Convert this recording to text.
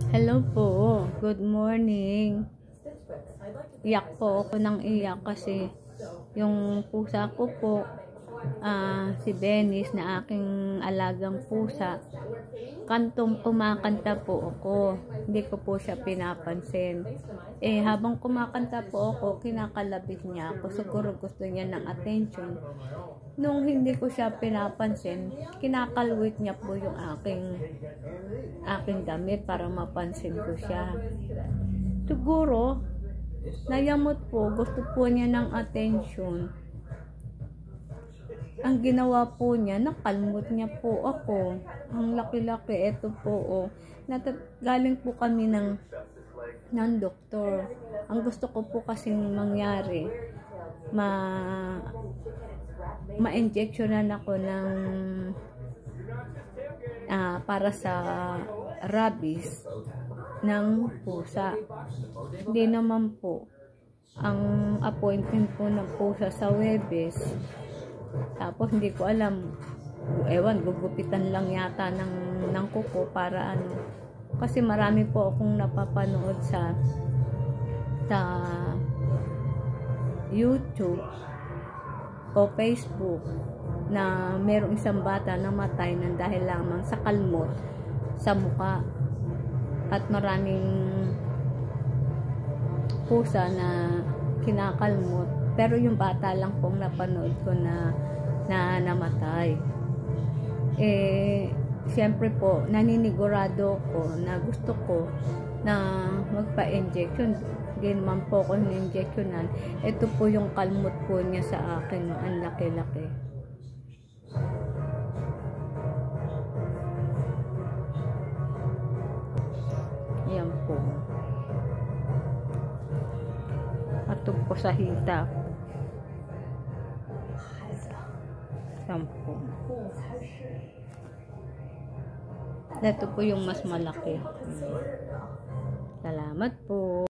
Hello po, good morning. Iyak po ako ng iyak kasi yung pusa ko po, si Dennis na aking alagang pusa, kantong kumakanta po ako. Hindi ko po siya pinapansin. Habang kumakanta po ako, kinakalabit niya ako. Siguro gusto niya ng attention. Nung hindi ko siya pinapansin, kinakalwit niya po yung aking damit para mapansin ko siya. Siguro, nayamot po, gusto po niya ng attention. Ang ginawa po niya, nakalmot niya po ako. Ang laki-laki, ito po, galing po kami ng doktor. Ang gusto ko po kasing mangyari, ma-injectionan ako ng para sa rabies ng pusa. Hindi naman po. Ang appointment po ng pusa sa Huwebes. Tapos hindi ko alam, gugupitan lang yata ng kuko para ano. Kasi marami po akong napapanood sa YouTube o Facebook na merong isang bata na matay ng dahil lamang sa kalmot sa muka. At maraming pusa na kinakalmot. Pero yung bata lang pong napanood ko na namatay. Siyempre po, naninigurado ko na gusto ko na magpa-injection. Hindi naman po ako in-injectionan. Ito po yung kalmot po niya sa akin. Ang laki-laki. Ayan po. Ato po sa hita. Ayan po. Ito po yung mas malaki. Salamat po.